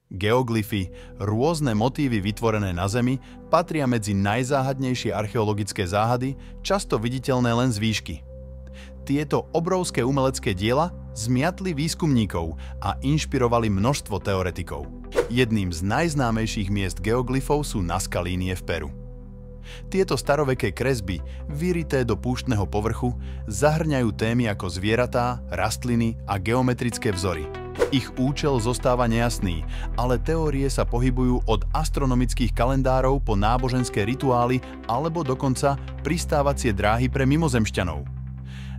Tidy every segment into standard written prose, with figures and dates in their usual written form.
Geoglyfy, rôzne motívy vytvorené na Zemi, patria medzi najzáhadnejšie archeologické záhady, často viditeľné len z výšky. Tieto obrovské umelecké diela zmiatli výskumníkov a inšpirovali množstvo teoretikov. Jedným z najznámejších miest geoglyfov sú Nazca línie v Peru. Tieto staroveké kresby, vyrité do púštneho povrchu, zahrňajú témy ako zvieratá, rastliny a geometrické vzory. Ich účel zostáva nejasný, ale teórie sa pohybujú od astronomických kalendárov po náboženské rituály alebo dokonca pristávacie dráhy pre mimozemšťanov.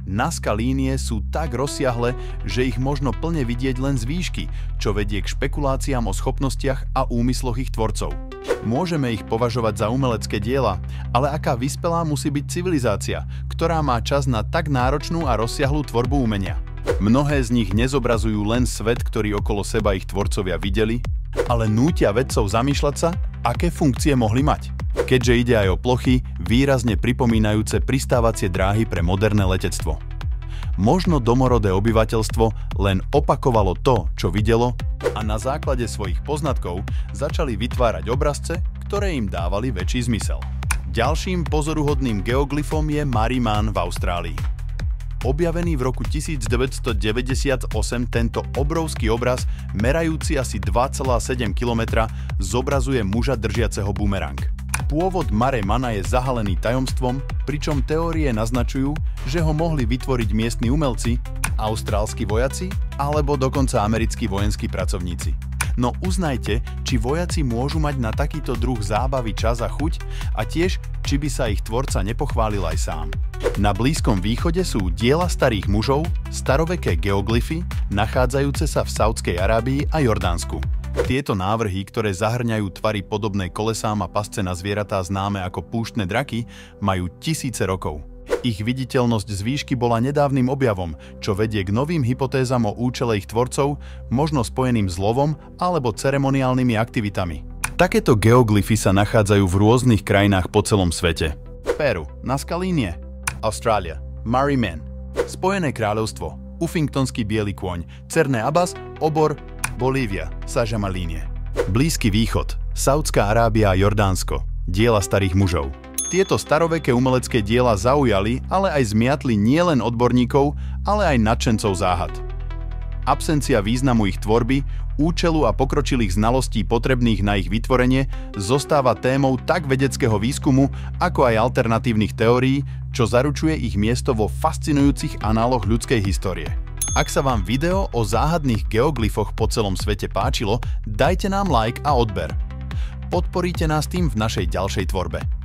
Nazca línie sú tak rozsiahle, že ich možno plne vidieť len z výšky, čo vedie k špekuláciám o schopnostiach a úmysloch ich tvorcov. Môžeme ich považovať za umelecké diela, ale aká vyspelá musí byť civilizácia, ktorá má čas na tak náročnú a rozsiahlu tvorbu umenia. Mnohé z nich nezobrazujú len svet, ktorý okolo seba ich tvorcovia videli, ale nútia vedcov zamýšľať sa, aké funkcie mohli mať. Keďže ide aj o plochy, výrazne pripomínajúce pristávacie dráhy pre moderné letectvo. Možno domorodé obyvateľstvo len opakovalo to, čo videlo, a na základe svojich poznatkov začali vytvárať obrazce, ktoré im dávali väčší zmysel. Ďalším pozoruhodným geoglyfom je Mariman v Austrálii. Objavený v roku 1998, tento obrovský obraz, merajúci asi 2,7 km, zobrazuje muža držiaceho bumerang. Pôvod Maremana je zahalený tajomstvom, pričom teórie naznačujú, že ho mohli vytvoriť miestni umelci, austrálski vojaci alebo dokonca americkí vojenskí pracovníci. No uznajte, či vojaci môžu mať na takýto druh zábavy čas a chuť a tiež, či by sa ich tvorca nepochválil aj sám. Na Blízkom východe sú diela starých mužov, staroveké geoglyfy, nachádzajúce sa v Saudskej Arábii a Jordánsku. Tieto návrhy, ktoré zahrňajú tvary podobné kolesám a pasce na zvieratá známe ako púštne draky, majú tisíce rokov. Ich viditeľnosť z výšky bola nedávnym objavom, čo vedie k novým hypotézam o účele ich tvorcov, možno spojeným s lovom alebo ceremoniálnymi aktivitami. Takéto geoglyfy sa nachádzajú v rôznych krajinách po celom svete. Peru, Nazca línie, Austrália, Mariman, Spojené kráľovstvo, Uffingtonský biely kôň, Cerné Abbas, obor, Bolívia, Sajama línie. Blízky východ, Saudská Arábia a Jordánsko, diela starých mužov. Tieto staroveké umelecké diela zaujali, ale aj zmiatli nielen odborníkov, ale aj nadšencov záhad. Absencia významu ich tvorby, účelu a pokročilých znalostí potrebných na ich vytvorenie zostáva témou tak vedeckého výskumu, ako aj alternatívnych teórií, čo zaručuje ich miesto vo fascinujúcich análoch ľudskej histórie. Ak sa vám video o záhadných geoglyfoch po celom svete páčilo, dajte nám like a odber. Podporíte nás tým v našej ďalšej tvorbe.